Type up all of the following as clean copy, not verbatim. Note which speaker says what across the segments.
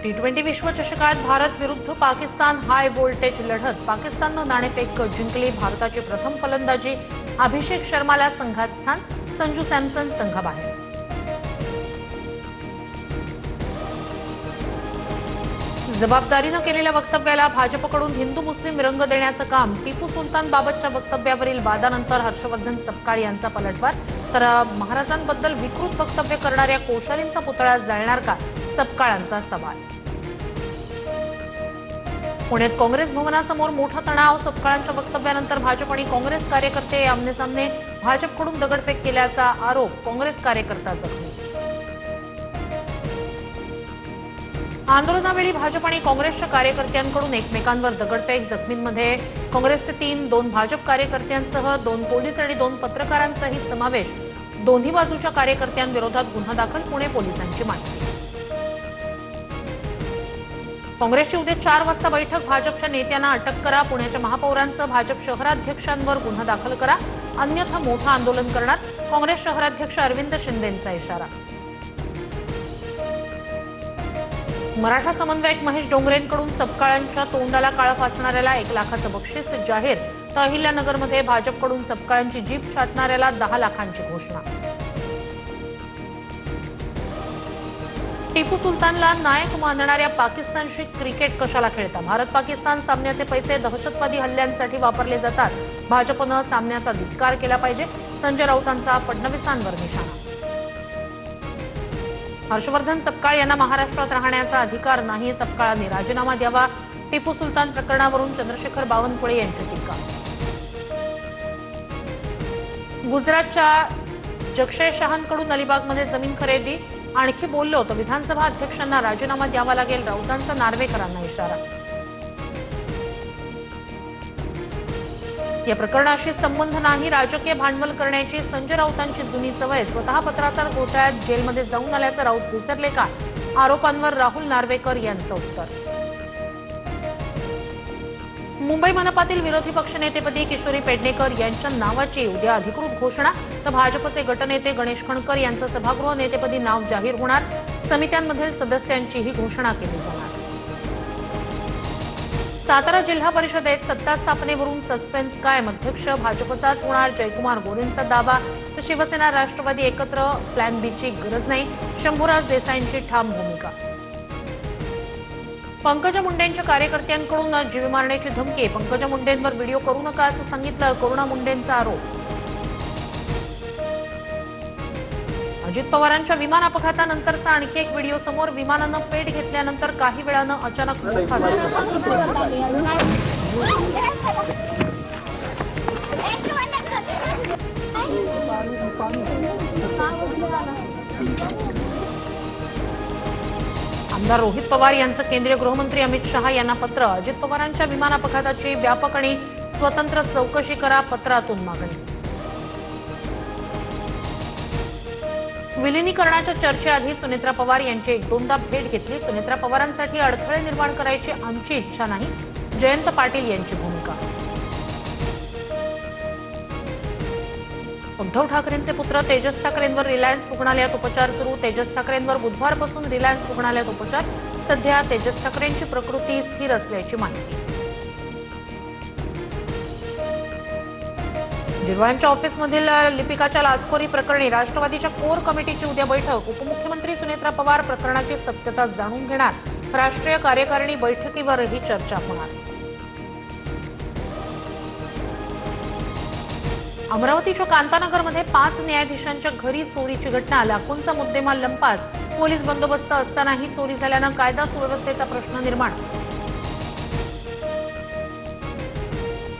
Speaker 1: टी20 विश्वचषकात भारत विरुद्ध Pakistan high voltage लढत। पाकिस्ताननं नाणेफेक जिंकली। भारताची प्रथम फलंदाजी। अभिषेक शर्माला संघात स्थान, संजू सॅमसन संघाबाहेर। जबाबदारीनं केलेल्या वक्तव्याला भाजपकडून हिंदू मुस्लिम रंग देण्याचं काम। टिपू सुलतान बाबतच्या वक्तव्यावरील वादानंतर हर्षवर्धन सपकाळ यांचा पलटवार। तर महाराजांबद्दल विकृत वक्तव्य करणाऱ्या कोश्यारींचा पुतळा जाळणार का, सपकाळांचा सवाल। पुण्यात काँग्रेस भवनासमोर मोठा तणाव। सपकाळांच्या वक्तव्यानंतर भाजप आणि काँग्रेस कार्यकर्ते आमनेसामने। भाजपकडून दगडफेक केल्याचा आरोप, काँग्रेस कार्यकर्ता जखमी। आंदोलनावेळी भाजप आणि काँग्रेसच्या कार्यकर्त्यांकडून एकमेकांवर दगडफेक। जखमींमध्ये काँग्रेसचे 3, 2 भाजप कार्यकर्त्यांसह 2 पोलीस आणि 2 पत्रकारांचाही समावेश। दोन्ही बाजूच्या कार्यकर्त्यांविरोधात गुन्हा दाखल, पुणे पोलिसांची माहिती। काँग्रेसची उद्या 4 वाजता बैठक। भाजपच्या नेत्यांना अटक करा। पुण्याच्या महापौरांसह भाजप शहराध्यक्षांवर गुन्हा दाखल करा, अन्यथा मोठं आंदोलन करणार। काँग्रेस शहराध्यक्ष अरविंद शिंदेंचा इशारा। मराठा समन्वयक महेश डोंगरेंकडून सपकाळांच्या तोंडाला काळं फासणाऱ्याला 1 लाखाचं बक्षीस जाहीर। तर अहिल्यानगरमध्ये भाजपकडून सपकाळांची जीप छाटणाऱ्याला 10 लाखांची घोषणा। टिपू सुलतानला नायक मानणाऱ्या पाकिस्तानशी क्रिकेट कशाला खेळता? भारत पाकिस्तान सामन्याचे पैसे दहशतवादी हल्ल्यांसाठी वापरले जातात। भाजपनं सामन्याचा धिक्कार केला पाहिजे, संजय राऊतांचा फडणवीसांवर निशाणा। हर्षवर्धन सपकाळ यांना महाराष्ट्रात राहण्याचा अधिकार नाही। सपकाळांनी राजीनामा द्यावा। टिपू सुलतान प्रकरणावरून चंद्रशेखर बावनकुळे यांची टीका। गुजरातच्या जक्षय शहांकडून अलिबागमध्ये जमीन खरेदी। आणखी बोललो तर विधानसभा अध्यक्षांना राजीनामा द्यावा लागेल, राऊतांचा नार्वेकरांना इशारा। या प्रकरणाशी संबंध नाही, राजकीय भांडवल करण्याची संजय राऊतांची जुनी सवय। स्वतः पत्राचार घोटाळ्यात जेलमध्ये जाऊन आल्याचं राऊत विसरले का? आरोपांवर राहुल नार्वेकर यांचं उत्तर। मुंबई मनपातील विरोधी पक्षनेतेपदी किशोरी पेडणेकर यांच्या नावाची उद्या अधिकृत घोषणा। तर भाजपचे गटनेते गणेश खणकर यांचं सभागृह नेतेपदी नाव जाहीर होणार। समित्यांमधील सदस्यांचीही घोषणा केली जाणार। सातारा जिल्हा परिषदेत सत्ता स्थापनेवरून सस्पेन्स कायम। अध्यक्ष भाजपचाच होणार, जयकुमार गोरेंचा दावा। तर शिवसेना राष्ट्रवादी एकत्र, प्लॅन बीची गरज नाही, शंभूराज देसाईंची ठाम भूमिका। पंकजा मुंडेंच्या कार्यकर्त्यांकडून जीवे मारण्याची धमकी। पंकजा मुंडेंवर व्हिडिओ करू नका असं सांगितलं, करुणा मुंडेंचा आरोप। अजित पवारांच्या विमान अपघातानंतरचा आणखी एक व्हिडिओ समोर। विमानानं पेट घेतल्यानंतर काही वेळानं अचानक मोठा आमदार रोहित पवार यांचं केंद्रीय गृहमंत्री अमित शहा यांना पत्र। अजित पवारांच्या विमान अपघाताची व्यापक आणि स्वतंत्र चौकशी करा, पत्रातून मागणी। विलिनीकरणाच्या चर्चेआधी सुनेत्रा पवार यांची 1-2दा भेट घेतली। सुनेत्रा पवारांसाठी अडथळे निर्माण करायची आमची इच्छा नाही, जयंत पाटील यांची भूमिका। उद्धव ठाकरेंचे पुत्र तेजस ठाकरेंवर रिलायन्स रुग्णालयात उपचार सुरू। तेजस ठाकरेंवर बुधवारपासून रिलायन्स रुग्णालयात उपचार। सध्या तेजस ठाकरेंची प्रकृती स्थिर असल्याची माहिती। जिरवाळ्यांच्या ऑफिसमधील लिपिकाच्या लाचखोरी प्रकरणी राष्ट्रवादीच्या कोर कमिटीची उद्या बैठक। उपमुख्यमंत्री सुनेत्रा पवार प्रकरणाची सत्यता जाणून घेणार। राष्ट्रीय कार्यकारिणी बैठकीवरही चर्चा होणार। अमरावतीच्या कांतानगरमध्ये 5 न्यायाधीशांच्या घरी चोरीची घटना। लाखोंचा मुद्देमाल लंपास। पोलीस बंदोबस्त असतानाही चोरी झाल्यानं कायदा सुव्यवस्थेचा प्रश्न निर्माण।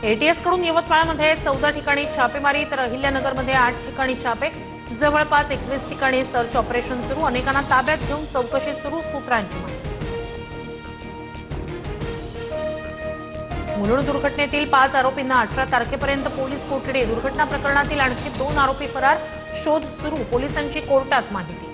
Speaker 1: एटीएसकडून यवतमाळमध्ये 14 ठिकाणी छापेमारी, तर अहिल्यानगरमध्ये 8 ठिकाणी छापे। जवळपास 21 ठिकाणी सर्च ऑपरेशन सुरू। अनेकांना ताब्यात घेऊन चौकशी सुरू, सूत्रांची माहिती। मुलुंड दुर्घटनेतील 5 आरोपींना 18 तारखेपर्यंत पोलीस कोठडी। दुर्घटना प्रकरणातील आणखी 2 आरोपी फरार, शोध सुरू, पोलिसांची कोर्टात माहिती।